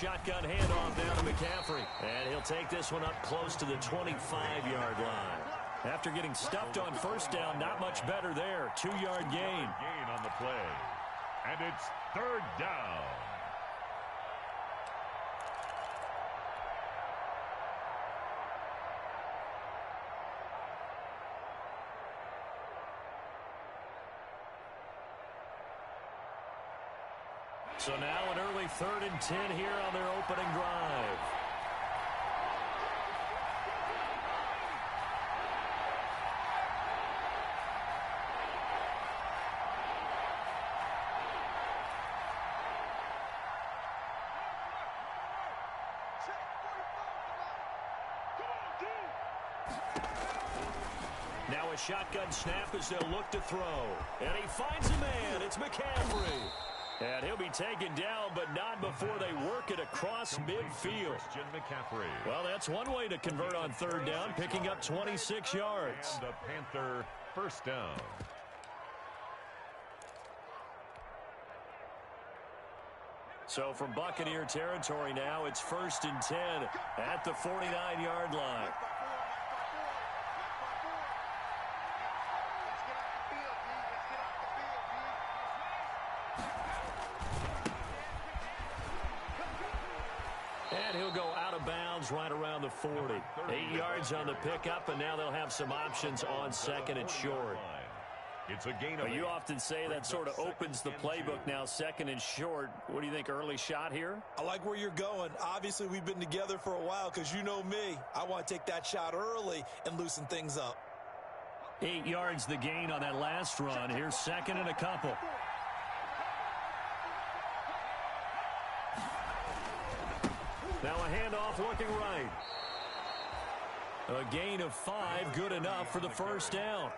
shotgun handoff down to McCaffrey. And he'll take this one up close to the 25-yard line. After getting stuffed on first down, not much better there. 2-yard gain. Gain on the play. And it's third down. So now an early 3rd and 10 here on their opening drive. Now a shotgun snap as they'll look to throw. And he finds a man. It's McCaffrey. And he'll be taken down, but not before they work it across midfield. Well, that's one way to convert on 3rd down, picking up 26 yards. And the Panther first down. So from Buccaneer territory now, it's 1st and 10 at the 49-yard line. And he'll go out of bounds right around the 40. 8 yards on the pickup, and now they'll have some options on 2nd and short. It's a gain of you often say that sort of opens the playbook now, 2nd and short. What do you think, early shot here? I like where you're going. Obviously, we've been together for a while because you know me. I want to take that shot early and loosen things up. 8 yards the gain on that last run. Here's 2nd and a couple. Now a handoff looking right. A gain of 5, good enough for the first down.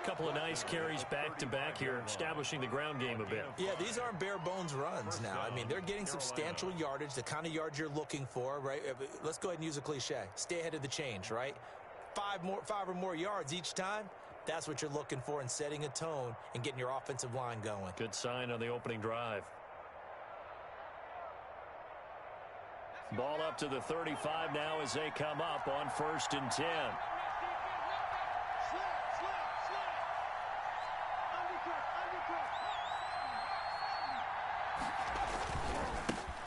Couple of nice carries back-to-back here, establishing the ground game a bit. Yeah, these aren't bare-bones runs now. I mean, they're getting substantial yardage, the kind of yards you're looking for, right? Let's go ahead and use a cliche. Stay ahead of the change, right? 5 or more yards each time. That's what you're looking for in setting a tone and getting your offensive line going. Good sign on the opening drive. Ball up to the 35 now as they come up on 1st and 10.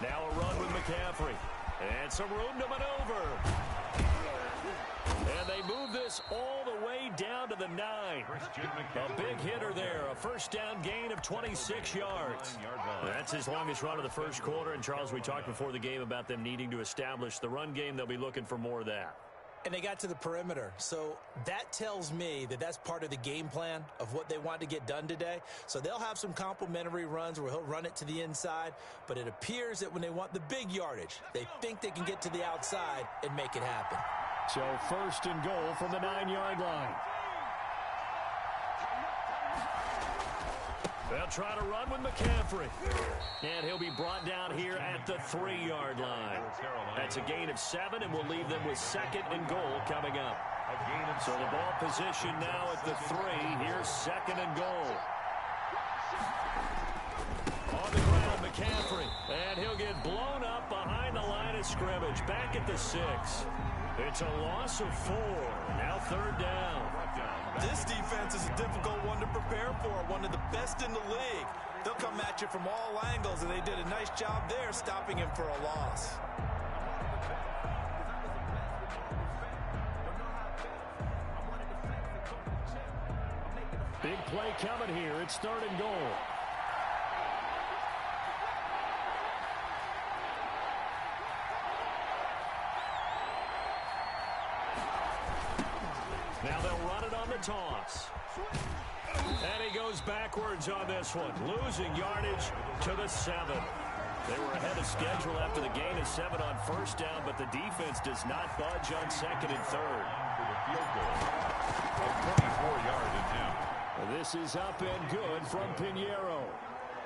Now a run with McCaffrey. And some room to maneuver. And they move this all the way down to the 9. A big hitter there. A first down gain of 26 yards. That's his longest run of the first quarter. And, Charles, we talked before the game about them needing to establish the run game. They'll be looking for more of that. And they got to the perimeter. So that tells me that that's part of the game plan of what they want to get done today. So they'll have some complimentary runs where he'll run it to the inside. But it appears that when they want the big yardage, they think they can get to the outside and make it happen. So 1st and goal from the 9-yard line. They'll try to run with McCaffrey. And he'll be brought down here at the 3-yard line. That's a gain of 7, and we'll leave them with 2nd and goal coming up. So the ball position now at the 3. Here's 2nd and goal. On the ground, McCaffrey. And he'll get blown up behind the line of scrimmage. Back at the 6. It's a loss of 4. Now 3rd down. This defense is a difficult one to prepare for, one of the best in the league. They'll come at you from all angles, and they did a nice job there stopping him for a loss. Big play coming here. It's 3rd and goal. Now they'll run it on the toss. And he goes backwards on this one, losing yardage to the 7. They were ahead of schedule after the gain of 7 on first down, but the defense does not budge on 2nd and 3rd. For the field goal, a 24-yard attempt. This is up and good from Pinheiro.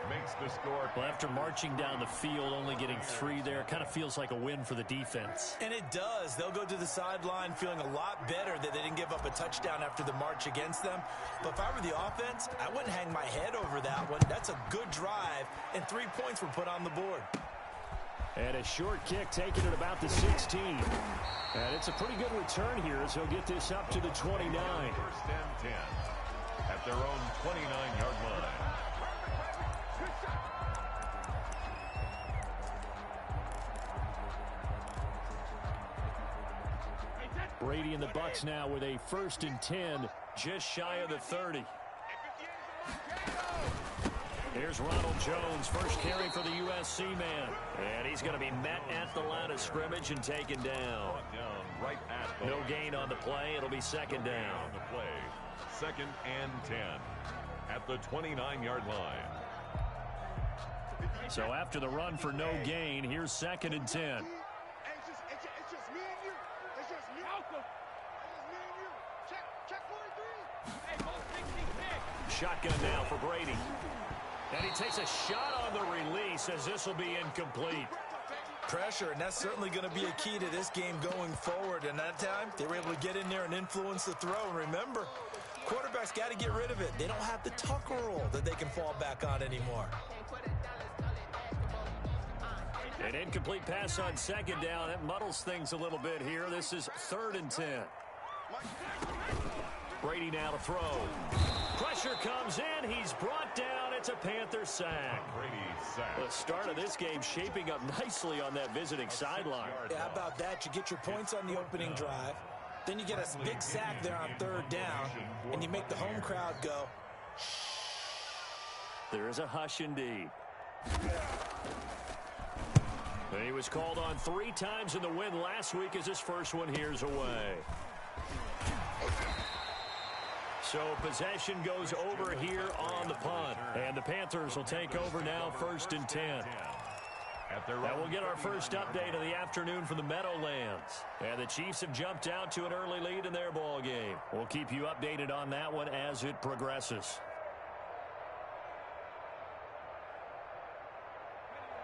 Makes the score. Well, after marching down the field, only getting 3 there, kind of feels like a win for the defense. And it does. They'll go to the sideline feeling a lot better that they didn't give up a touchdown after the march against them. But if I were the offense, I wouldn't hang my head over that one. That's a good drive, and 3 points were put on the board. And a short kick taken at about the 16. And it's a pretty good return here as he'll get this up to the 29. First and 10 at their own 29-yard line. Brady and the Bucs now with a 1st and 10, just shy of the 30. Here's Ronald Jones, first carry for the USC man. And he's going to be met at the line of scrimmage and taken down. Right at no gain on the play. It'll be second down. On the play. 2nd and 10 at the 29-yard line. So after the run for no gain, here's 2nd and 10. Shotgun now for Brady. And he takes a shot on the release as this will be incomplete. Pressure, and that's certainly going to be a key to this game going forward. And that time, they were able to get in there and influence the throw. And remember, quarterbacks got to get rid of it. They don't have the tucker roll that they can fall back on anymore. An incomplete pass on 2nd down. That muddles things a little bit here. This is 3rd and 10. Brady now to throw. Pressure comes in. He's brought down. It's a Panther sack. The start of this game shaping up nicely on that visiting sideline. Yeah, how about that? You get your points on the opening drive. Then you get a big sack there on 3rd down. And you make the home crowd go. There is a hush indeed. He was called on 3 times in the win last week as his first one here's away. So possession goes over here on the punt. And the Panthers will take over now 1st and 10. That will get our first update of the afternoon from the Meadowlands. And the Chiefs have jumped out to an early lead in their ball game. We'll keep you updated on that one as it progresses.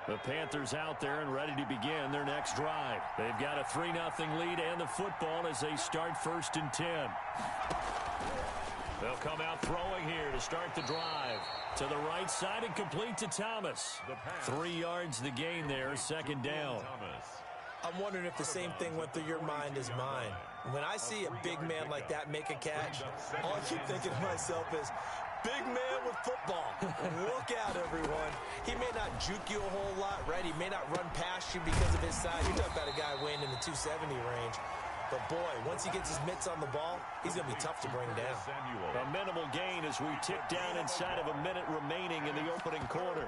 The Panthers out there and ready to begin their next drive. They've got a 3-0 lead and the football as they start 1st and 10. They'll come out throwing here to start the drive. To the right side and complete to Thomas. 3 yards the gain there, 2nd down. I'm wondering if the same thing went through your mind as mine. When I see a big man like that make a catch, all I keep thinking to myself is, big man with football. Look out, everyone. He may not juke you a whole lot, right? He may not run past you because of his size. You're talking about a guy weighing in the 270 range. But, boy, once he gets his mitts on the ball, he's going to be tough to bring down. A minimal gain as we tick down inside of a minute remaining in the opening quarter.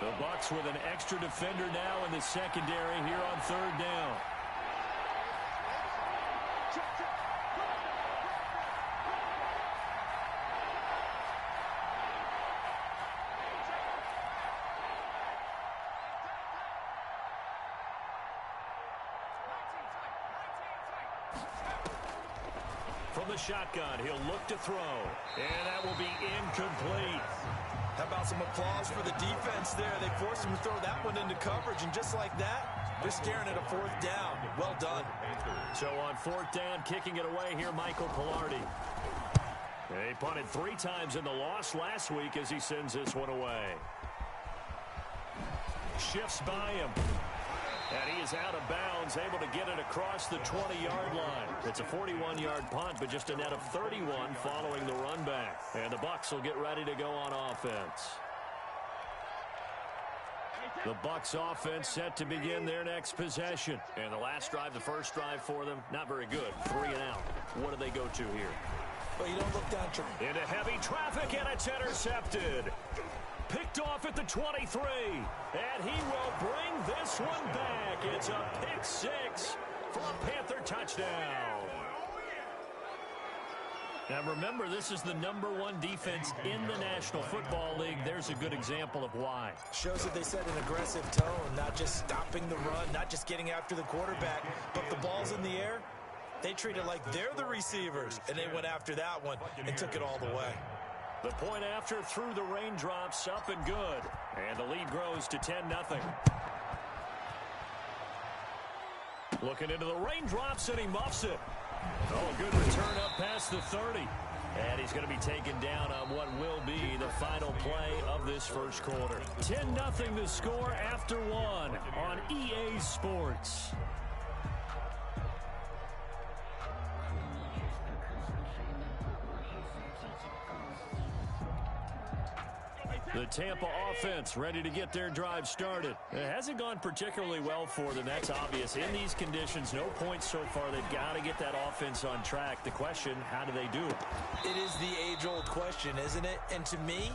The Bucs with an extra defender now in the secondary here on 3rd down. From the shotgun, he'll look to throw. And that will be incomplete. How about some applause for the defense there? They forced him to throw that one into coverage, and just like that, they're staring at a 4th down. Well done. So on 4th down, kicking it away here, Michael Pilardi. He punted 3 times in the loss last week as he sends this one away. Shifts by him. And he is out of bounds, able to get it across the 20-yard line. It's a 41-yard punt, but just a net of 31 following the run back. And the Bucs will get ready to go on offense. The Bucs offense set to begin their next possession. And the last drive, the first drive for them, not very good. 3 and out. What do they go to here? Well, you don't look down. Into heavy traffic, and it's intercepted. Picked off at the 23, and he will bring this one back. It's a pick 6 for a Panther touchdown. Now remember, this is the #1 defense in the National Football League. There's a good example of why. Shows that they set an aggressive tone, not just stopping the run, not just getting after the quarterback, but the ball's in the air. They treat it like they're the receivers, and they went after that one and took it all the way. The point after through the raindrops, up and good. And the lead grows to 10-0. Looking into the raindrops, and he muffs it. Oh, good return up past the 30. And he's going to be taken down on what will be the final play of this first quarter. 10-0 the score after one on EA Sports. The Tampa offense ready to get their drive started. It hasn't gone particularly well for them. That's obvious. In these conditions, no points so far. They've got to get that offense on track. The question, how do they do it? It is the age-old question, isn't it? And to me,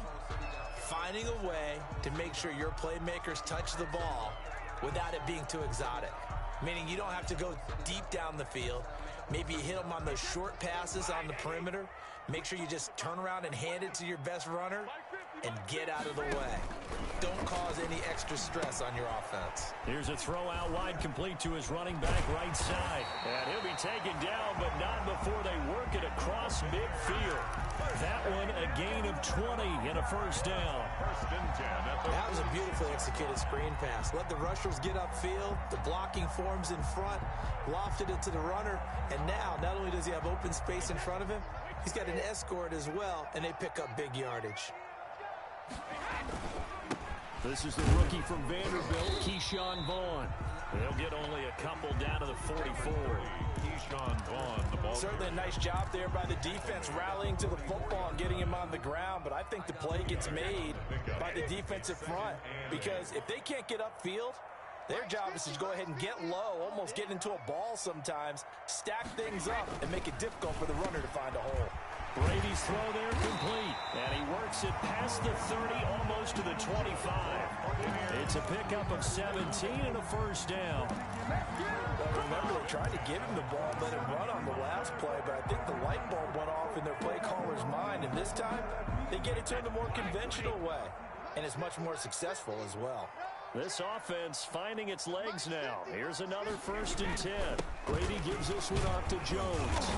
finding a way to make sure your playmakers touch the ball without it being too exotic. Meaning you don't have to go deep down the field. Maybe you hit them on those short passes on the perimeter. Make sure you just turn around and hand it to your best runner and get out of the way. Don't cause any extra stress on your offense. Here's a throw out wide, complete to his running back right side. And he'll be taken down, but not before they work it across midfield. That one a gain of 20 and a first down. That was a beautifully executed screen pass. Let the rushers get upfield. The blocking forms in front. Lofted it to the runner. And now, not only does he have open space in front of him, he's got an escort as well, and they pick up big yardage. This is the rookie from Vanderbilt, Keyshawn Vaughn. They'll get only a couple down to the 44. Keyshawn Vaughn, the ball. Certainly a nice job there by the defense rallying to the football and getting him on the ground, but I think the play gets made by the defensive front because if they can't get upfield, their job is to go ahead and get low, almost get into a ball sometimes, stack things up, and make it difficult for the runner to find a hole. Brady's throw there complete, and he works it past the 30, almost to the 25. It's a pickup of 17 and a first down. Well, remember, they tried to give him the ball and let him run on the last play, but I think the light bulb went off in their play caller's mind, and this time they get it to him the more conventional way, and it's much more successful as well. This offense finding its legs now. Here's another 1st and 10. Brady gives this one off to Jones.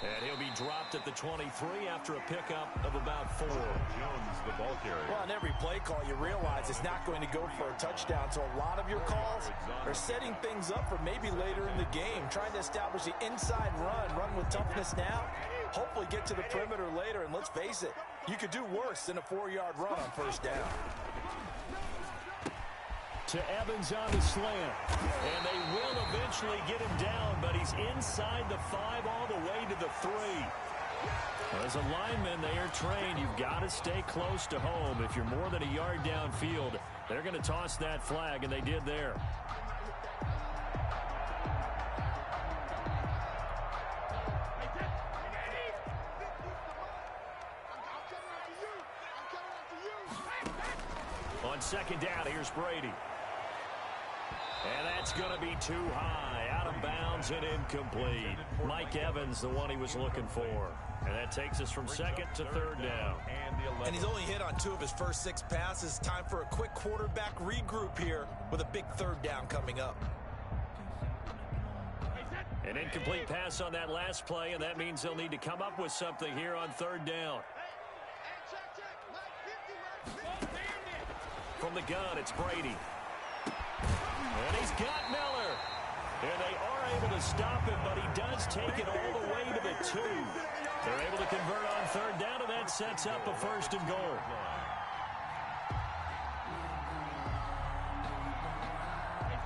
And he'll be dropped at the 23 after a pickup of about 4. Jones, the ball carrier. Well, on every play call, you realize it's not going to go for a touchdown. So a lot of your calls are setting things up for maybe later in the game, trying to establish the inside run with toughness now, hopefully get to the perimeter later. And let's face it, you could do worse than a 4-yard run on first down. To Evans on the slant. And they will eventually get him down, but he's inside the 5 all the way to the 3. As a lineman, they are trained. You've got to stay close to home. If you're more than a yard downfield, they're going to toss that flag, and they did there. On second down, here's Brady. And that's going to be too high, out of bounds and incomplete. Mike Evans, the one he was looking for. And that takes us from 2nd to 3rd down. And he's only hit on 2 of his first 6 passes. Time for a quick quarterback regroup here with a big 3rd down coming up. An incomplete pass on that last play, and that means they'll need to come up with something here on 3rd down. From the gun, it's Brady. And he's got Miller. And they are able to stop him, but he does take it all the way to the 2. They're able to convert on 3rd down, and that sets up a 1st and goal.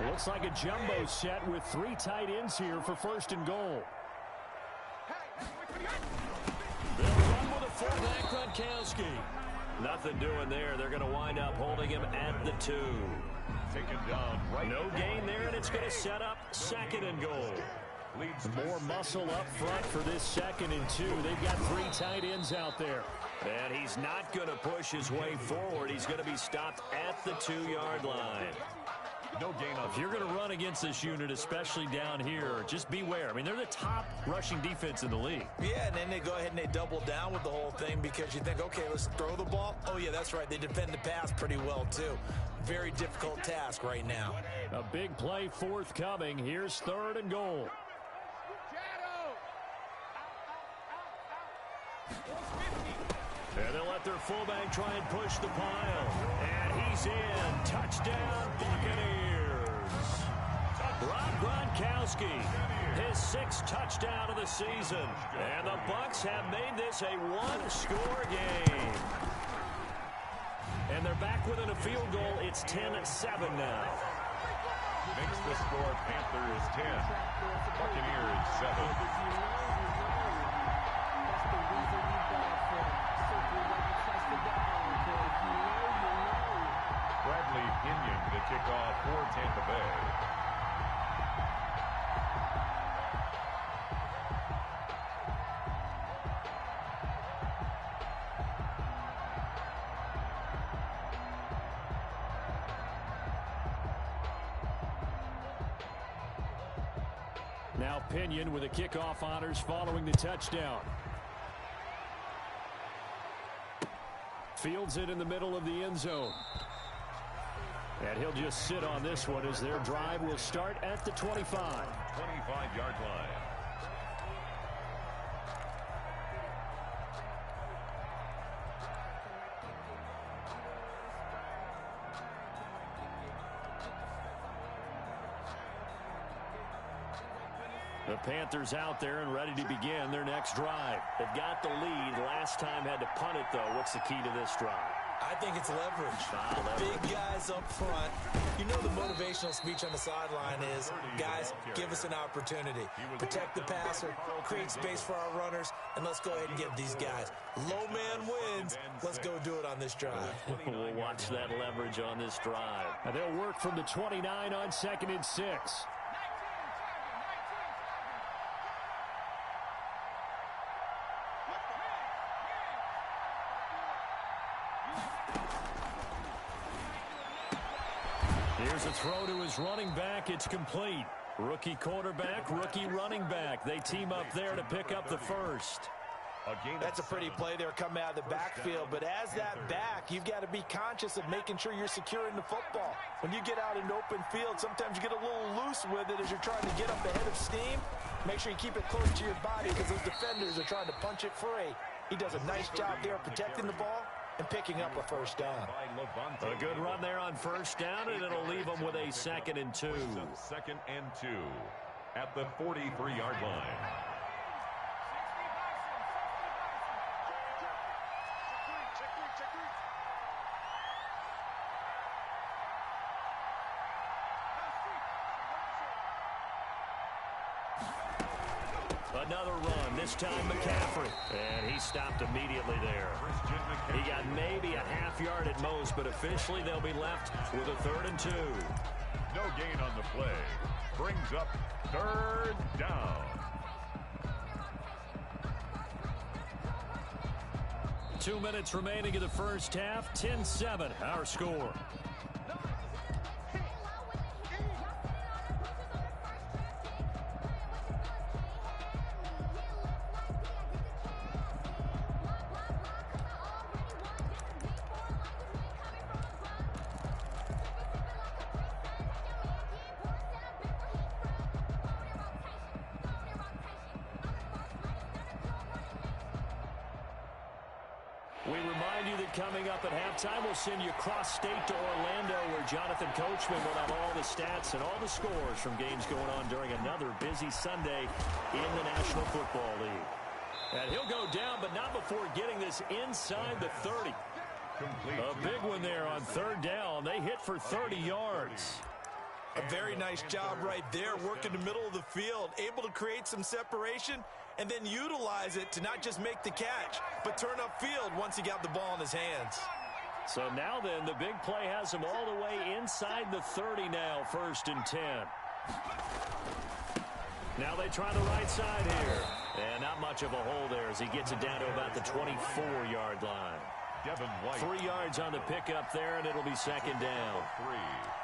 It looks like a jumbo set with 3 tight ends here for 1st and goal. They'll run with a fullback, Gronkowski. Nothing doing there. They're going to wind up holding him at the 2. Taken down right. No gain there, and it's going to set up 2nd and goal. More muscle up front for this 2nd and 2. They've got 3 tight ends out there. And he's not going to push his way forward. He's going to be stopped at the 2-yard line. No gain on. If you're going to run against this unit, especially down here, just beware. I mean, they're the top rushing defense in the league. Yeah, and then they go ahead and they double down with the whole thing because you think, okay, let's throw the ball. Oh, yeah, that's right. They defend the pass pretty well, too. Very difficult task right now. A big play forthcoming. Here's 3rd and goal. And they'll let their fullback try and push the pile. And he's in. Touchdown, Buccaneers. Rob Gronkowski, his 6th touchdown of the season. And the Bucs have made this a one-score game. And they're back within a field goal. It's 10-7 now. Makes the score Panthers 10, Buccaneers 7. Bradley Pinion to kick off for Tampa Bay. Now Pinion with the kickoff honors following the touchdown. Fields it in the middle of the end zone. And he'll just sit on this one as their drive will start at the 25. 25-yard line. The Panthers out there and ready to begin their next drive. They've got the lead. Last time had to punt it, though. What's the key to this drive? I think it's leverage. The big guys up front. You know the motivational speech on the sideline is, guys, give us an opportunity. Protect the passer, create space for our runners, and let's go ahead and get these guys. Low man wins. Let's go do it on this drive. We'll watch that leverage on this drive. And they'll work from the 29 on 2nd and 6. Here's a throw to his running back. It's complete. Rookie quarterback, rookie running back. They team up there to pick up the first. That's a pretty play there coming out of the backfield. But as that back, you've got to be conscious of making sure you're securing the football. When you get out in open field, sometimes you get a little loose with it as you're trying to get up ahead of steam. Make sure you keep it close to your body because those defenders are trying to punch it free. He does a nice job there protecting the ball and picking up a first down. A good run there on first down, and it'll leave them with a 2nd and 2. 2nd and 2 at the 43-yard line. Another run, this time McCaffrey. And he stopped immediately there. He got maybe a half yard at most, but officially they'll be left with a 3rd and 2. No gain on the play. Brings up 3rd down. 2 minutes remaining in the first half. 10-7, our score. We remind you that coming up at halftime, we'll send you cross-state to Orlando, where Jonathan Coachman will have all the stats and all the scores from games going on during another busy Sunday in the National Football League. And he'll go down, but not before getting this inside the 30. A big one there on 3rd down. They hit for 30 yards. A very nice job right there, working the middle of the field, able to create some separation, and then utilize it to not just make the catch, but turn upfield once he got the ball in his hands. So now then, the big play has him all the way inside the 30 now, 1st and 10. Now they try the right side here. And not much of a hole there as he gets it down to about the 24-yard line. 3 yards on the pickup there, and it'll be 2nd down.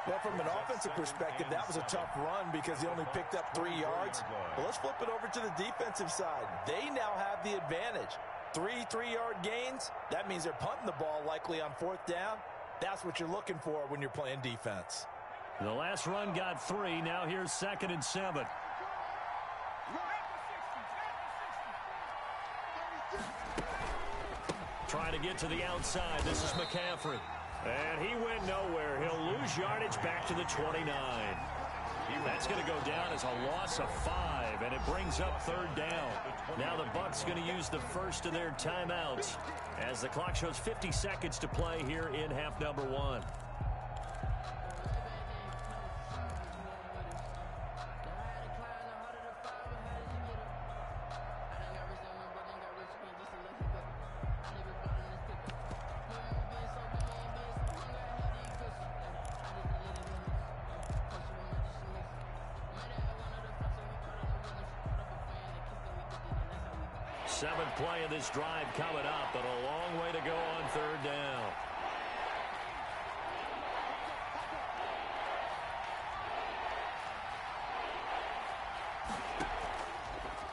Well, from an offensive perspective, that was a tough run because he only picked up 3 yards. But let's flip it over to the defensive side. They now have the advantage. 3 3-yard gains, that means they're punting the ball likely on 4th down. That's what you're looking for when you're playing defense. The last run got 3. Now here's 2nd and 7. Trying to get to the outside. This is McCaffrey. And he went nowhere. He'll lose yardage back to the 29. That's going to go down as a loss of 5, and it brings up 3rd down. Now the Bucs going to use the first of their timeouts as the clock shows 50 seconds to play here in half number 1. Seventh play of this drive coming up, but a long way to go on 3rd down.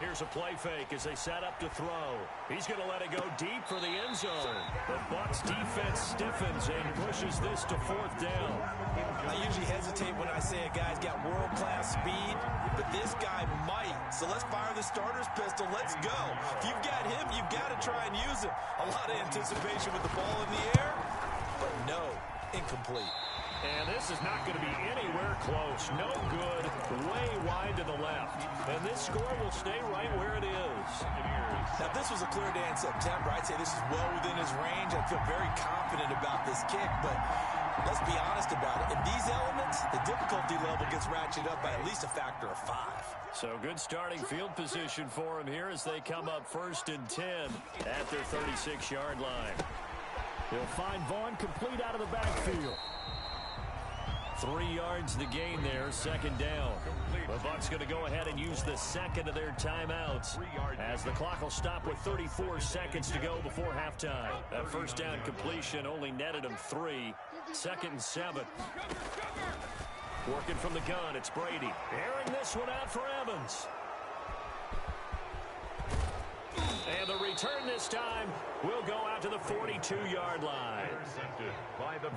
Here's a play fake as they set up to throw. He's going to let it go deep for the end zone. The Bucs defense stiffens and pushes this to 4th down. I usually hesitate when I say a guy's got world-class speed, but this guy might. So let's fire the starter's pistol. Let's go. If you've got him, you've got to try and use him. A lot of anticipation with the ball in the air, but no, incomplete. And this is not going to be anywhere close. No good. Way wide to the left. And this score will stay right where it is. Now, if this was a clear day in September, I'd say this is well within his range. I feel very confident about this kick, but let's be honest about it. In these elements, the difficulty level gets ratcheted up by at least a factor of 5. So good starting field position for him here as they come up 1st and 10 at their 36-yard line. He'll find Vaughn complete out of the backfield. 3 yards the gain there, 2nd down. The Bucs going to go ahead and use the second of their timeouts as the clock will stop with 34 seconds to go before halftime. That 1st down completion only netted him 3. 2nd and 7. Working from the gun, it's Brady. Airing this one out for Evans. And the return this time will go out to the 42-yard line.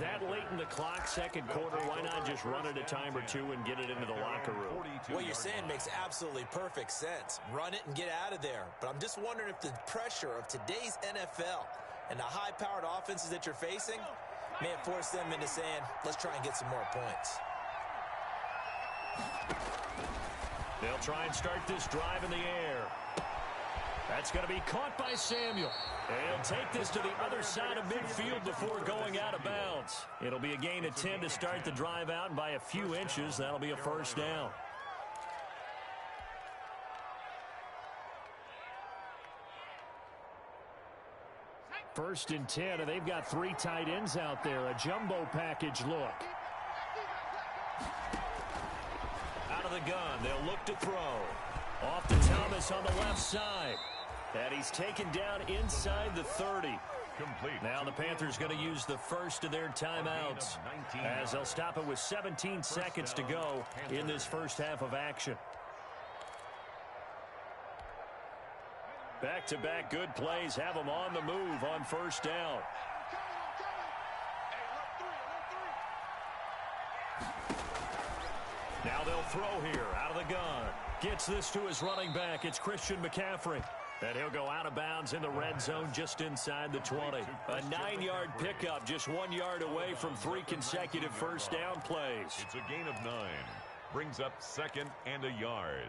That late in the clock, 2nd quarter, why not just run it a time or 2 and get it into the locker room? What you're saying makes absolutely perfect sense. Run it and get out of there. But I'm just wondering if the pressure of today's NFL and the high-powered offenses that you're facing may have forced them into saying, let's try and get some more points. They'll try and start this drive in the air. That's going to be caught by Samuel. And he'll take this to the other side of midfield before going out of bounds. It'll be a gain of 10 to start the drive out, and by a few inches, that'll be a 1st down. First and 10, and they've got 3 tight ends out there. A jumbo package look. Out of the gun, they'll look to throw. Off to Thomas on the left side. And he's taken down inside the 30. Complete. Now the Panthers going to use the first of their timeouts as they'll stop it with 17 seconds to go in this first half of action. Back-to-back good plays have them on the move on 1st down. Now they'll throw here out of the gun. Gets this to his running back. It's Christian McCaffrey. And he'll go out of bounds in the red zone just inside the 20. A 9-yard pickup just 1 yard away from 3 consecutive 1st down plays. It's a gain of 9. Brings up 2nd and a yard.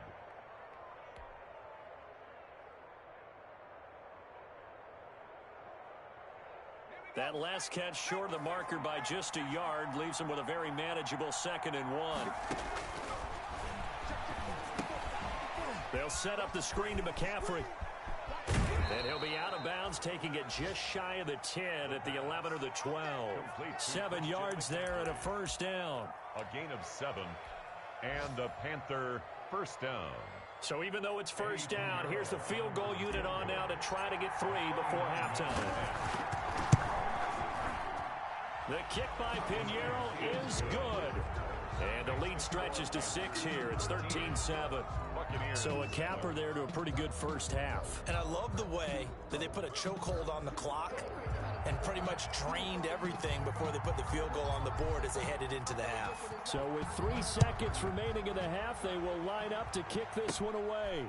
That last catch short of the marker by just a yard leaves him with a very manageable 2nd and 1. They'll set up the screen to McCaffrey. And he'll be out of bounds, taking it just shy of the 10 at the 11 or the 12. 7 yards there and a 1st down. A gain of 7. And the Panther 1st down. So even though it's 1st down, here's the field goal unit on now to try to get 3 before halftime. The kick by Pinheiro is good. And the lead stretches to 6 here. It's 13-7. So a capper there to a pretty good first half. And I love the way that they put a chokehold on the clock and pretty much drained everything before they put the field goal on the board as they headed into the half. So with 3 seconds remaining in the half, they will line up to kick this one away.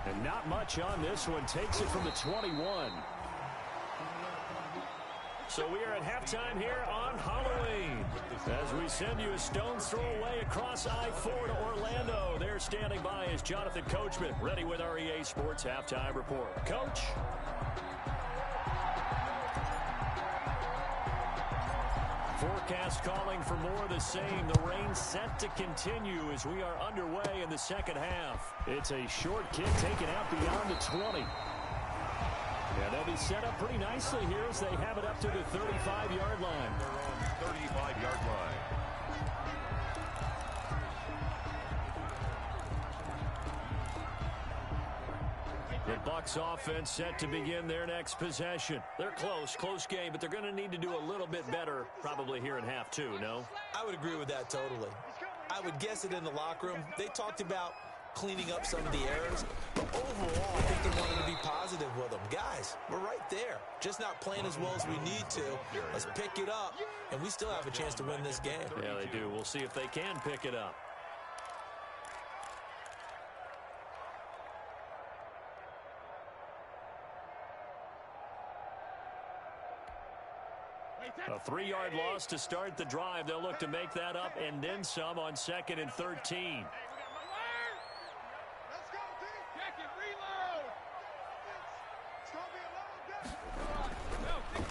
And not much on this one. Takes it from the 21. So we are at halftime here on Halloween. As we send you a stone's throw away across I-4 to Orlando. There standing by is Jonathan Coachman, ready with our EA Sports Halftime Report. Coach? Forecast calling for more of the same. The rain set to continue as we are underway in the second half. It's a short kick taken out beyond the 20. Yeah, they'll be set up pretty nicely here as they have it up to the 35-yard line. Their own 35-yard line. The Bucs offense set to begin their next possession. They're close game, but they're going to need to do a little bit better probably here in half two, no? I would agree with that totally. I would guess it in the locker room. They talked about cleaning up some of the errors, but overall, I think they wanted to be positive with them. Guys, we're right there. Just not playing as well as we need to. Let's pick it up, and we still have a chance to win this game. Yeah, they do. We'll see if they can pick it up. A 3-yard loss to start the drive. They'll look to make that up and then some on 2nd and 13.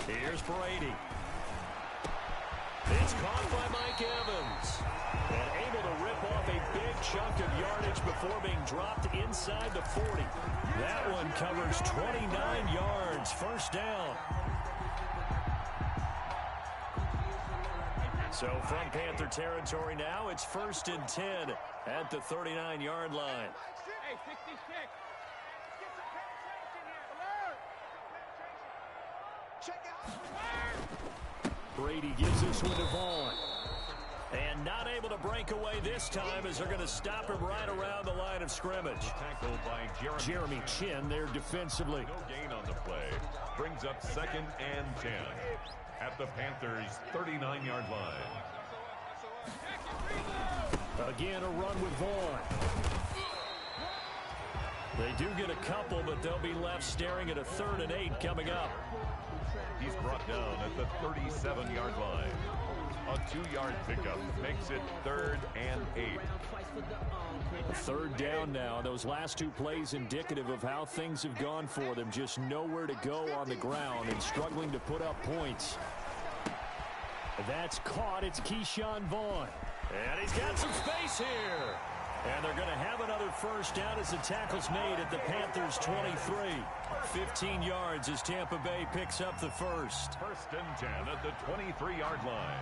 Here's Brady. It's caught by Mike Evans. And able to rip off a big chunk of yardage before being dropped inside the 40. That one covers 29 yards. First down. So from Panther territory now, it's 1st and 10 at the 39-yard line. Hey, 66. Brady gives this one to Vaughn. And not able to break away this time as they're going to stop him right around the line of scrimmage. Tackled by Jeremy Chin there defensively. No gain on the play. Brings up 2nd and 10 at the Panthers' 39-yard line. Again, a run with Vaughn. They do get a couple, but they'll be left staring at a 3rd and 8 coming up. He's brought down at the 37-yard line. A 2-yard pickup makes it 3rd and 8. 3rd down now. Those last 2 plays indicative of how things have gone for them. Just nowhere to go on the ground and struggling to put up points. That's caught. It's Keyshawn Vaughn. And he's got some space here. And they're going to have another first down as the tackle's made at the Panthers' 23. 15 yards as Tampa Bay picks up the first. 1st and 10 at the 23-yard line.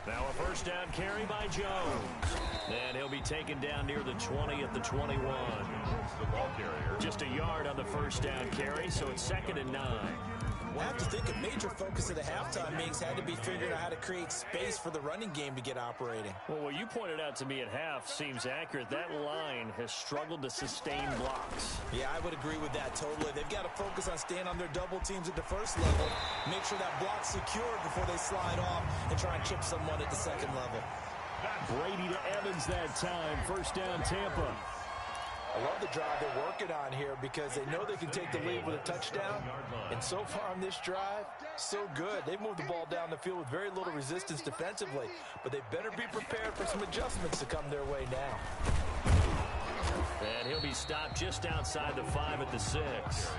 Now a first down carry by Jones. And he'll be taken down near the 20 at the 21. The ball carrier. Just a yard on the first down carry, so it's 2nd and 9. I have to think a major focus of the halftime meetings had to be figuring out how to create space for the running game to get operating. Well, what you pointed out to me at half seems accurate. That line has struggled to sustain blocks. Yeah, I would agree with that totally. They've got to focus on staying on their double teams at the first level, make sure that block's secured before they slide off and try and chip someone at the 2nd level. Brady to Evans that time. First down, Tampa. I love the drive they're working on here because they know they can take the lead with a touchdown. And so far on this drive, so good. They've moved the ball down the field with very little resistance defensively. But they better be prepared for some adjustments to come their way now. And he'll be stopped just outside the 5 at the 6.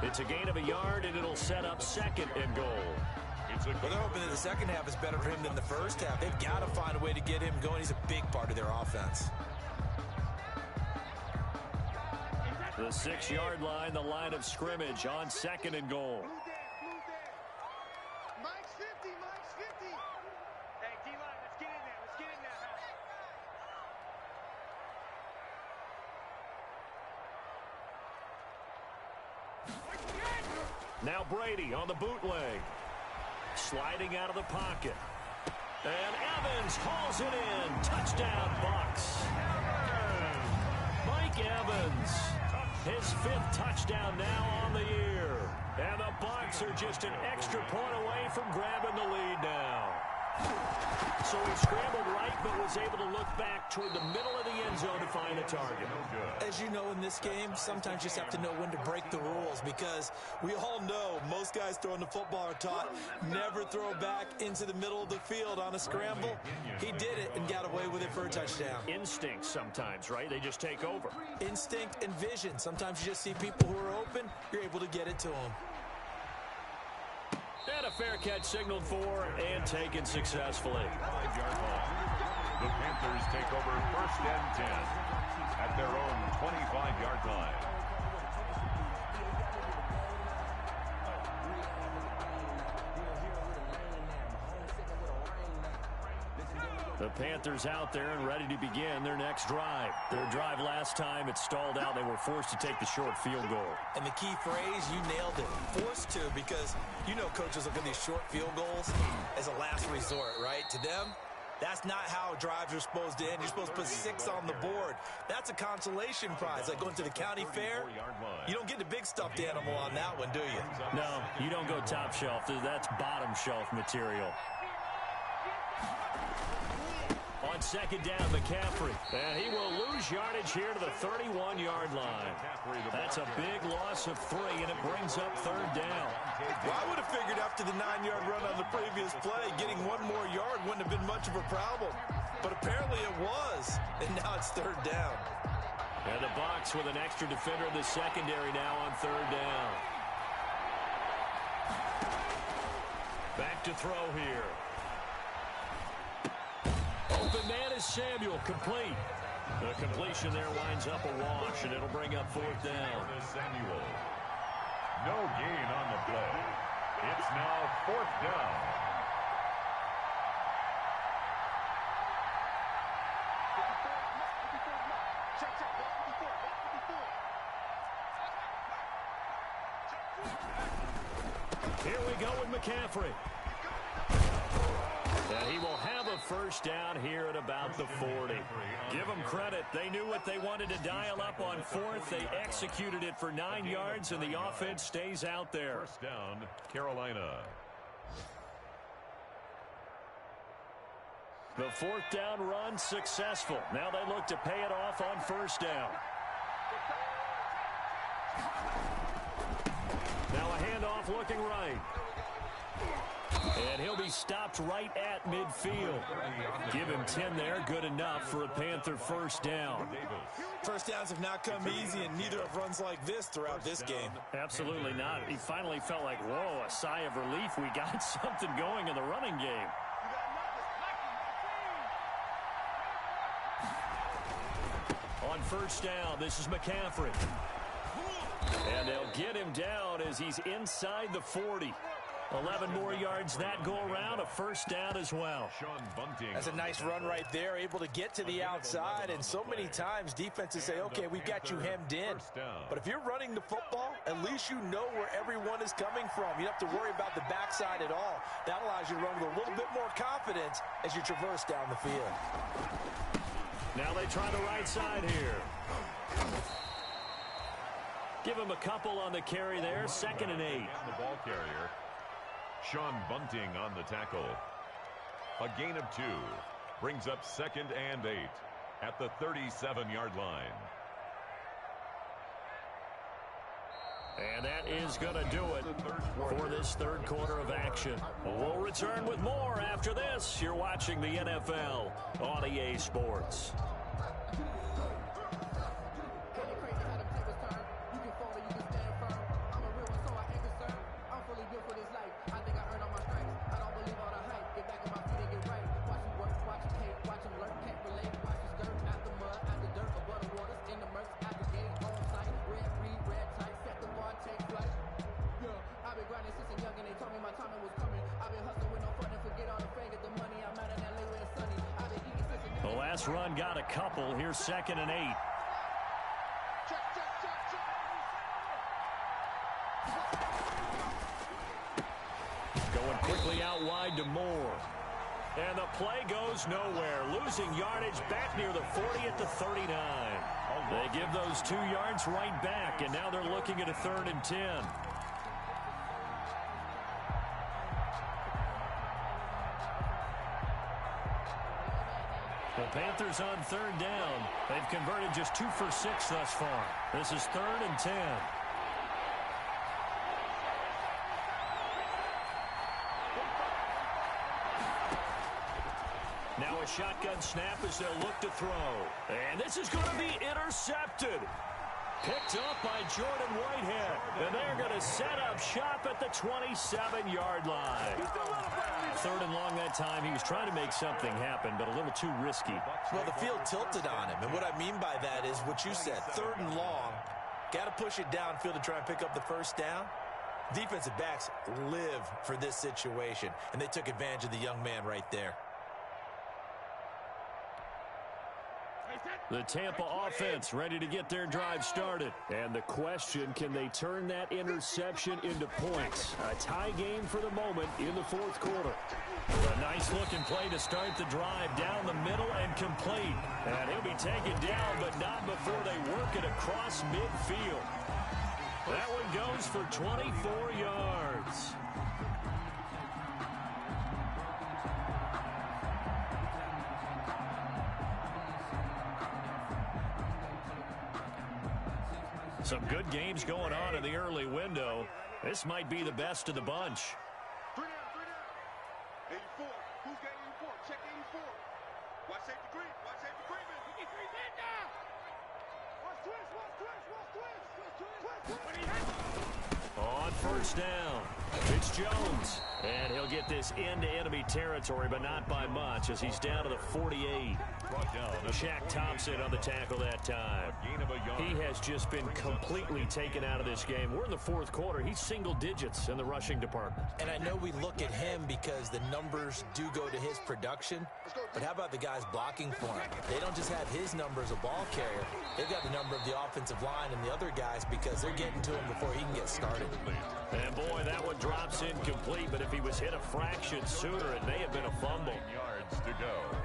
It's a gain of a yard, and it'll set up 2nd and goal. Well, they're hoping that the second half is better for him than the first half. They've got to find a way to get him going. He's a big part of their offense. The 6-yard line, the line of scrimmage on 2nd and goal. Mike's 50, Mike's 50. Hey, D-line, let's get in there. Let's get in there. Now Brady on the bootleg. Sliding out of the pocket. And Evans hauls it in. Touchdown, Bucs. Mike Evans. His 5th touchdown now on the year. And the Bucs are just an extra point away from grabbing the lead now. So he scrambled right, but was able to look back toward the middle of the end zone to find a target. As you know, in this game, sometimes you just have to know when to break the rules, because we all know most guys throwing the football are taught never throw back into the middle of the field on a scramble. He did it and got away with it for a touchdown. Instinct sometimes, right? They just take over. Instinct and vision. Sometimes you just see people who are open, you're able to get it to them. And a fair catch signaled for and taken successfully. 5-yard ball. The Panthers take over 1st and 10 at their own 25-yard line. The Panthers out there and ready to begin their next drive. Their drive last time, it stalled out. They were forced to take the short field goal. And the key phrase, you nailed it. Forced to, because you know coaches look at these short field goals as a last resort, right? To them, that's not how drives are supposed to end. You're supposed to put 6 on the board. That's a consolation prize. Like going to the county fair, you don't get the big stuffed animal on that one, do you? No, you don't go top shelf. That's bottom shelf material. On 2nd down, McCaffrey. And he will lose yardage here to the 31-yard line. That's a big loss of 3, and it brings up 3rd down. Well, I would have figured after the 9-yard run on the previous play, getting 1 more yard wouldn't have been much of a problem. But apparently it was, and now it's 3rd down. And the Bucs with an extra defender in the secondary now on 3rd down. Back to throw here. Open man is Samuel, complete. The completion there winds up a wash, and it'll bring up 4th down. Samuel. No gain on the play. It's now 4th down. Here we go with McCaffrey. And he will have a 1st down here at about the 40. Give them credit. They knew what they wanted to dial up on 4th. They executed it for 9 yards, and the offense stays out there. 1st down, Carolina. The 4th down run successful. Now they look to pay it off on 1st down. Now a handoff looking right. And he'll be stopped right at midfield. Give him 10 there. Good enough for a Panther 1st down. 1st downs have not come easy, and neither have runs like this throughout this game. Absolutely not. He finally felt like, whoa, a sigh of relief. We got something going in the running game. On 1st down, this is McCaffrey. And they'll get him down as he's inside the 40. 11 more yards that go around, a 1st down as well. That's a nice run right there, able to get to the outside, and so many times defenses say, okay, we've got you hemmed in. But if you're running the football, at least you know where everyone is coming from. You don't have to worry about the backside at all. That allows you to run with a little bit more confidence as you traverse down the field. Now they try the right side here. Give him a couple on the carry there, 2nd and 8. The ball carrier. Sean Bunting on the tackle. A gain of 2. Brings up 2nd and 8 at the 37-yard line. And that is going to do it for this 3rd quarter of action. We'll return with more after this. You're watching the NFL on EA Sports. The last run got a couple. Here's 2nd and 8. Going quickly out wide to Moore. And the play goes nowhere. Losing yardage back near the 40 at the 39. A They give those 2 yards right back, and now they're looking at a 3rd and 10. The Panthers on 3rd down. They've converted just 2 for 6 thus far. This is 3rd and 10. Now a shotgun snap as they'll look to throw. And this is going to be intercepted. Picked up by Jordan Whitehead. And they're going to set up shop at the 27-yard line. 3rd and long that time. He was trying to make something happen, but a little too risky. Well, the field tilted on him. And what I mean by that is what you said. 3rd and long. Got to push it downfield to try and pick up the first down. Defensive backs live for this situation. And they took advantage of the young man right there. The Tampa offense ready to get their drive started. And the question, can they turn that interception into points? A tie game for the moment in the 4th quarter. A nice-looking play to start the drive down the middle and complete. And he'll be taken down, but not before they work it across midfield. That one goes for 24 yards. Some good games going on in the early window. This might be the best of the bunch. 3 down. 84. Who's got 84? Check 84. Watch safety green. Watch safety green. 53 man down. Watch twist. Watch twist. Watch twist. Watch twist. On 1st down, it's Jones. And he'll get this into enemy territory, but not by much as he's down to the 48. Shaq Thompson on the tackle that time. He has just been completely taken out of this game. We're in the 4th quarter. He's single digits in the rushing department. And I know we look at him because the numbers do go to his production, but how about the guys blocking for him? They don't just have his number as a ball carrier. They've got the number of the offensive line and the other guys because they're getting to him before he can get started. And boy, that one drops incomplete, but if he was hit a fraction sooner, it may have been a fumble. Yards to go.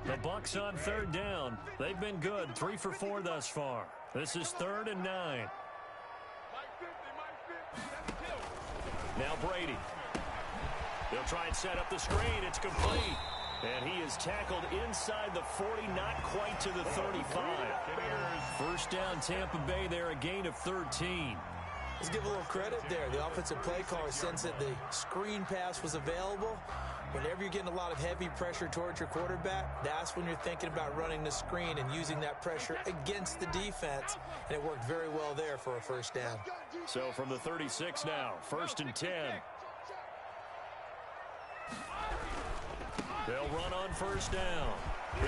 The Bucs on 3rd down. They've been good, 3 for 4 thus far. This is 3rd and 9. Now Brady. They'll try and set up the screen. It's complete. And he is tackled inside the 40, not quite to the 35. 1st down, Tampa Bay there, a gain of 13. Let's give a little credit there. The offensive play caller sensed that the screen pass was available. Whenever you're getting a lot of heavy pressure towards your quarterback, that's when you're thinking about running the screen and using that pressure against the defense. And it worked very well there for a 1st down. So from the 36 now, 1st and 10. They'll run on 1st down.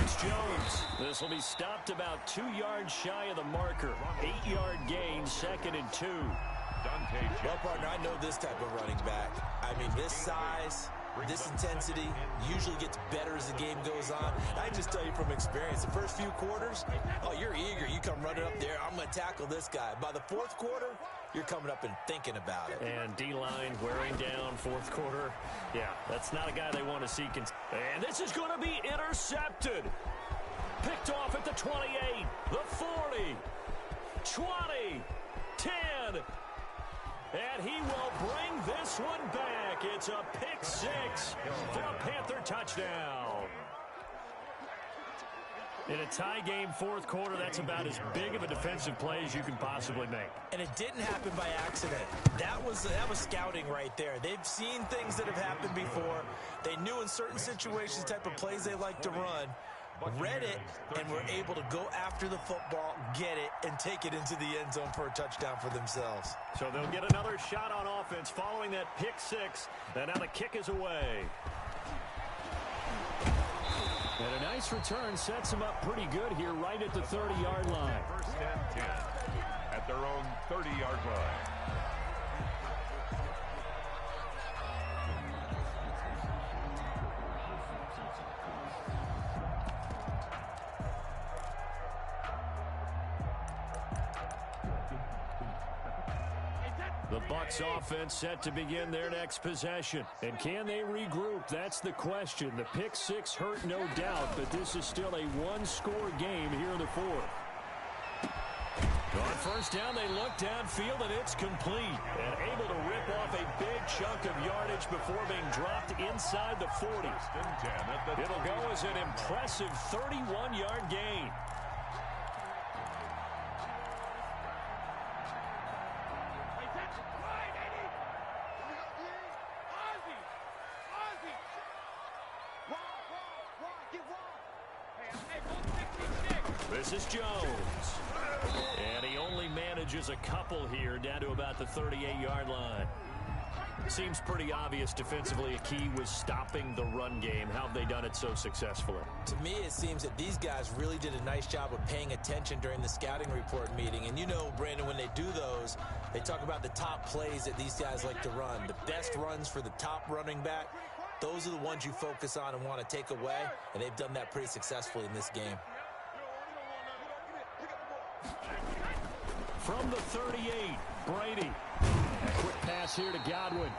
It's Jones. This will be stopped about 2 yards shy of the marker. 8-yard gain, 2nd and 2. Well, partner, I know this type of running back. I mean, this size, this intensity usually gets better as the game goes on. I just tell you from experience, the first few quarters, oh, you're eager. You come running up there. I'm going to tackle this guy. By the 4th quarter, you're coming up and thinking about it. And D-line wearing down 4th quarter. Yeah, that's not a guy they want to see. And this is going to be intercepted. Picked off at the 28, the 40, 20, 10. And he will bring this one back. It's a pick 6 for a Panther touchdown. In a tie game 4th quarter, that's about as big of a defensive play as you can possibly make. And it didn't happen by accident. That was scouting right there. They've seen things that have happened before. They knew in certain situations the type of plays they like to run. Read it, and were able to go after the football, get it, and take it into the end zone for a touchdown for themselves. So they'll get another shot on offense following that pick 6, and now the kick is away. And a nice return sets them up pretty good here right at the 30-yard line. 1st and 10 at their own 30-yard line. The Bucs offense set to begin their next possession. And can they regroup? That's the question. The pick six hurt, no doubt, but this is still a one-score game here in the fourth. On first down, they look downfield, and it's complete. And able to rip off a big chunk of yardage before being dropped inside the 40. It'll go as an impressive 31-yard gain. This is Jones. And he only manages a couple here, down to about the 38-yard line. Seems pretty obvious defensively a key was stopping the run game. How have they done it so successfully? To me, it seems that these guys really did a nice job of paying attention during the scouting report meeting. And you know, Brandon, when they do those, they talk about the top plays that these guys like to run. The best runs for the top running back. Those are the ones you focus on and want to take away. And they've done that pretty successfully in this game. From the 38, Brady. A quick pass here to Godwin.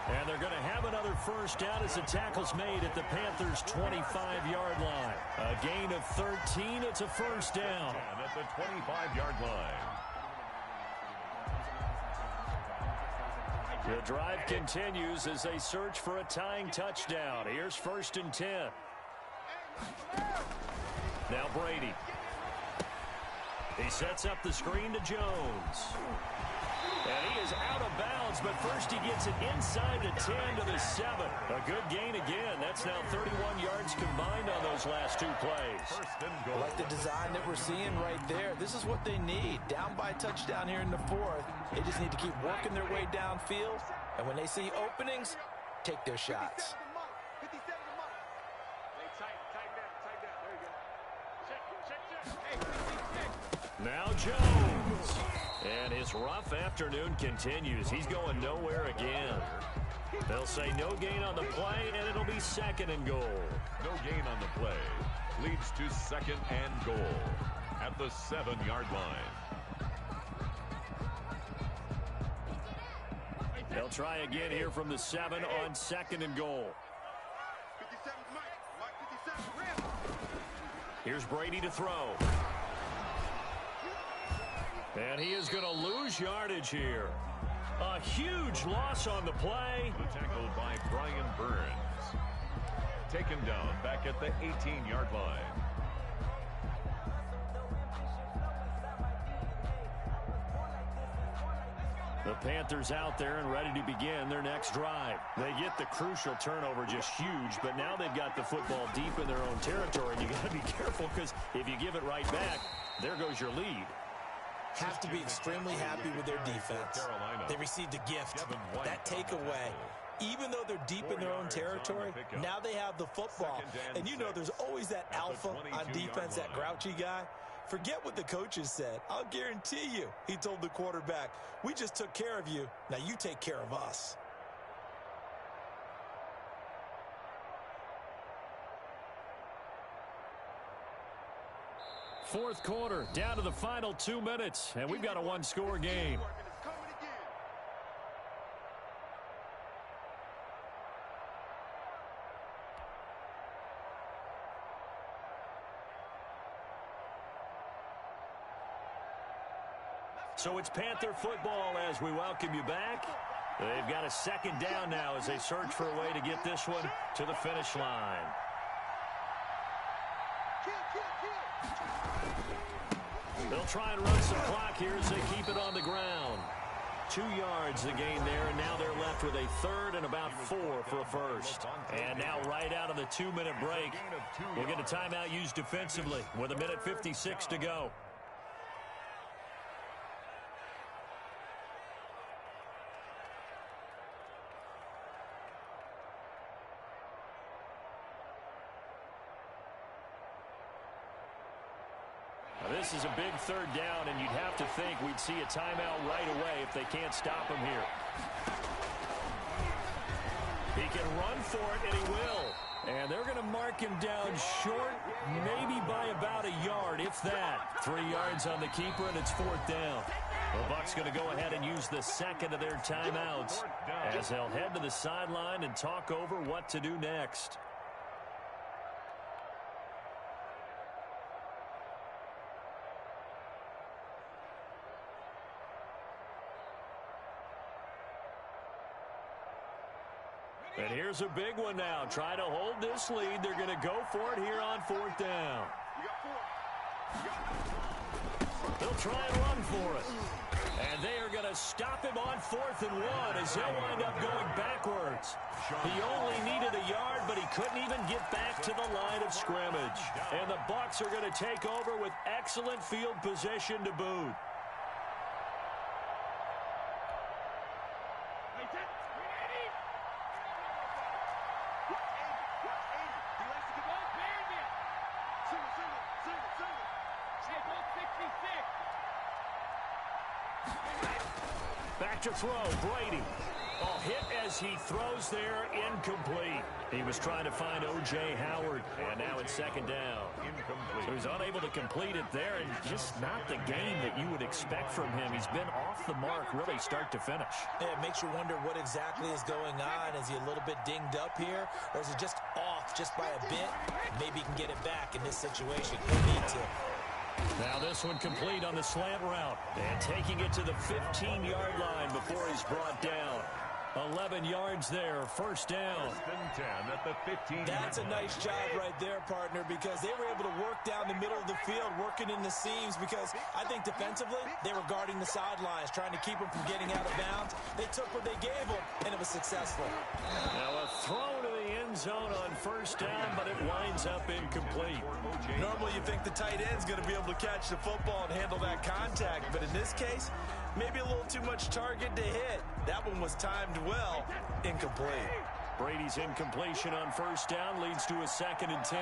And they're going to have another first down as the tackle's made at the Panthers' 25-yard line. A gain of 13. It's a first down. At the 25-yard line. The drive continues as they search for a tying touchdown. Here's 1st and 10. Now Brady. He sets up the screen to Jones. And he is out of bounds, but first he gets it inside the 10 to the 7. A good gain again. That's now 31 yards combined on those last two plays. I like the design that we're seeing right there. This is what they need. Down by a touchdown here in the fourth. They just need to keep working their way downfield. And when they see openings, take their shots. Now Jones. And his rough afternoon continues. He's going nowhere again. They'll say no gain on the play, and it'll be 2nd and goal. No gain on the play. Leads to 2nd and goal at the 7-yard line. They'll try again here from the 7 on 2nd and goal. Here's Brady to throw. And he is going to lose yardage here. A huge loss on the play. The tackle by Brian Burns. Taken down back at the 18-yard line. The Panthers out there and ready to begin their next drive. They get the crucial turnover, just huge, but now they've got the football deep in their own territory, and you got to be careful because if you give it right back, there goes your lead. Have to be extremely happy with their defense. They received a gift. That takeaway, even though they're deep in their own territory, now they have the football. And you know there's always that alpha on defense, that grouchy guy. Forget what the coaches said. I'll guarantee you, he told the quarterback, we just took care of you. Now you take care of us. Fourth quarter, down to the final 2 minutes, and we've got a one-score game. So it's Panther football as we welcome you back. They've got a 2nd down now as they search for a way to get this one to the finish line. They'll try and run some clock here as they keep it on the ground. 2 yards the gain there, and now they're left with a 3rd and about 4 for a first. And now right out of the 2-minute break, we'll get a timeout used defensively with 1:56 to go. This is a big 3rd down, and you'd have to think we'd see a timeout right away if they can't stop him here. He can run for it, and he will. And they're going to mark him down short, maybe by about a yard, if that. 3 yards on the keeper, and it's 4th down. The Bucs going to go ahead and use the second of their timeouts as they'll head to the sideline and talk over what to do next. And here's a big one now. Trying to hold this lead. They're going to go for it here on fourth down. They'll try and run for it. And they are going to stop him on 4th and 1 as they'll wind up going backwards. He only needed a yard, but he couldn't even get back to the line of scrimmage. And the Bucs are going to take over with excellent field position to boot. Back to throw, Brady. Oh, hit as he throws there, incomplete. He was trying to find O.J. Howard, and now it's second down. Incomplete. So he's unable to complete it there, and just not the game that you would expect from him. He's been off the mark really start to finish. Yeah, it makes you wonder what exactly is going on. Is he a little bit dinged up here, or is he just off just by a bit? Maybe he can get it back in this situation. He'll need to. Now this one complete on the slant route. And taking it to the 15-yard line before he's brought down. 11 yards there, first down. 10 at the 15. That's a nice job right there, partner, because they were able to work down the middle of the field, working in the seams, because I think defensively they were guarding the sidelines, trying to keep them from getting out of bounds. They took what they gave them, and it was successful. Now a throw to the end zone on first down, but it winds up incomplete. Normally you think the tight end's going to be able to catch the football and handle that contact, but in this case, maybe a little too much target to hit. That one was timed well. Incomplete. Brady's incompletion on first down leads to a 2nd and 10.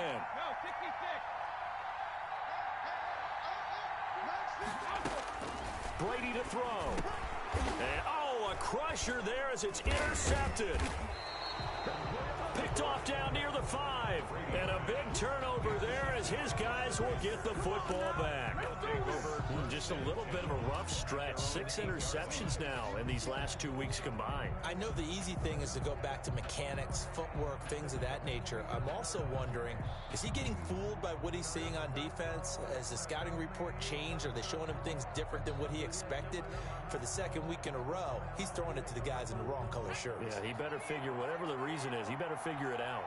Brady to throw. And, oh, a crusher there as it's intercepted. Picked off down near the 5. And a big turnover there as his guys will get the football back. Just a little bit of a rough stretch. 6 interceptions now in these last 2 weeks combined. I know the easy thing is to go back to mechanics, footwork, things of that nature. I'm also wondering, is he getting fooled by what he's seeing on defense? Has the scouting report changed? Are they showing him things different than what he expected? For the 2nd week in a row, he's throwing it to the guys in the wrong color shirts. Yeah, he better figure, whatever the reason is, he better figure it out.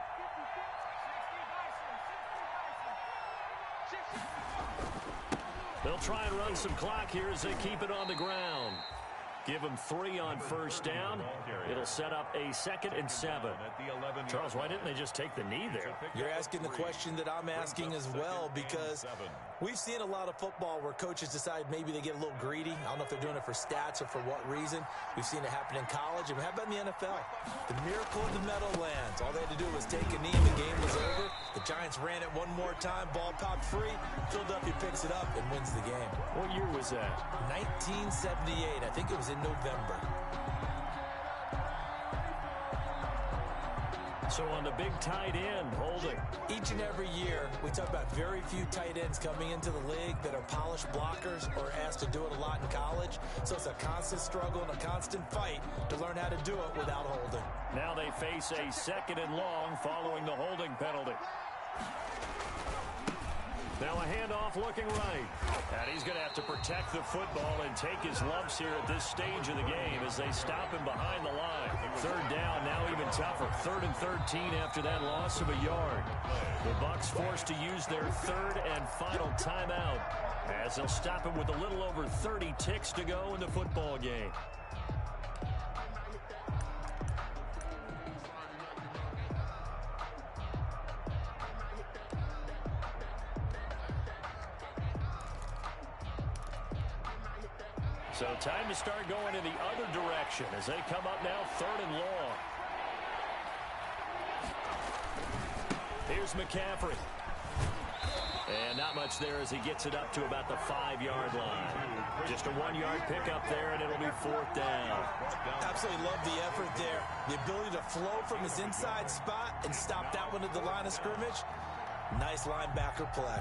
They'll try and run some clock here as they keep it on the ground. Give them 3 on first down. It'll set up a 2nd and 7. Charles, why didn't they just take the knee there? You're asking the question that I'm asking as well, because we've seen a lot of football where coaches decide maybe they get a little greedy. I don't know if they're doing it for stats or for what reason. We've seen it happen in college. And how about in the NFL? The miracle of the Meadowlands. All they had to do was take a knee and the game was over. The Giants ran it one more time. Ball popped free. Philadelphia picks it up and wins the game. What year was that? 1978. I think it was in November. So on the big tight end, holding. Each and every year, we talk about very few tight ends coming into the league that are polished blockers or asked to do it a lot in college. So it's a constant struggle and a constant fight to learn how to do it without holding. Now they face a 2nd and long following the holding penalty. Now a handoff looking right. And he's going to have to protect the football and take his lumps here at this stage of the game as they stop him behind the line. 3rd down, now even tougher. 3rd and 13 after that loss of a yard. The Bucs forced to use their 3rd and final timeout as they'll stop him with a little over 30 ticks to go in the football game. So time to start going in the other direction as they come up now 3rd and long. Here's McCaffrey. And not much there as he gets it up to about the 5-yard line. Just a 1-yard pickup there, and it'll be 4th down. Absolutely love the effort there. The ability to flow from his inside spot and stop that one at the line of scrimmage. Nice linebacker play.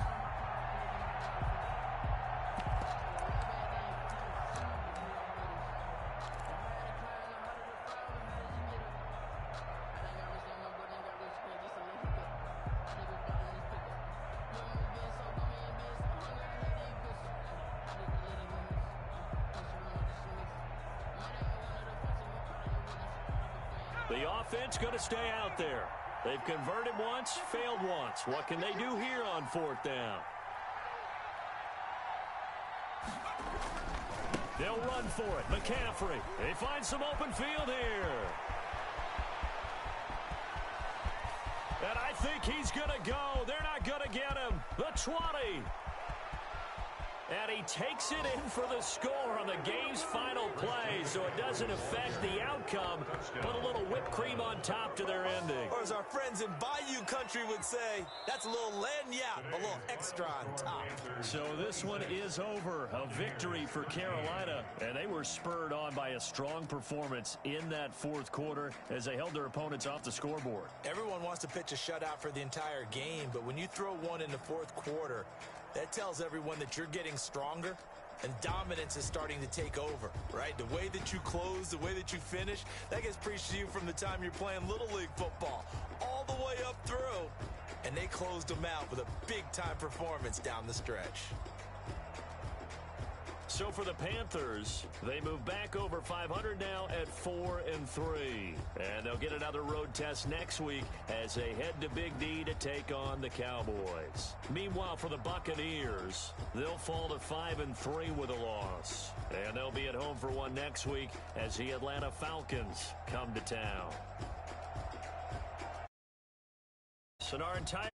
The offense going to stay out there. They've converted once, failed once. What can they do here on 4th down? They'll run for it. McCaffrey. They find some open field here. And I think he's going to go. They're not going to get him. The 20. And he takes it in for the score on the game's final play, so it doesn't affect the outcome. Put a little whipped cream on top to their ending. Or as our friends in Bayou Country would say, that's a little lagniappe, a little extra on top. So this one is over. A victory for Carolina, and they were spurred on by a strong performance in that 4th quarter as they held their opponents off the scoreboard. Everyone wants to pitch a shutout for the entire game, but when you throw one in the 4th quarter, that tells everyone that you're getting stronger and dominance is starting to take over, right? The way that you close, the way that you finish, that gets preached to you from the time you're playing Little League football all the way up through. And they closed them out with a big-time performance down the stretch. So for the Panthers, they move back over 500 now at 4-3. And they'll get another road test next week as they head to Big D to take on the Cowboys. Meanwhile, for the Buccaneers, they'll fall to 5-3 with a loss. And they'll be at home for one next week as the Atlanta Falcons come to town. So our entire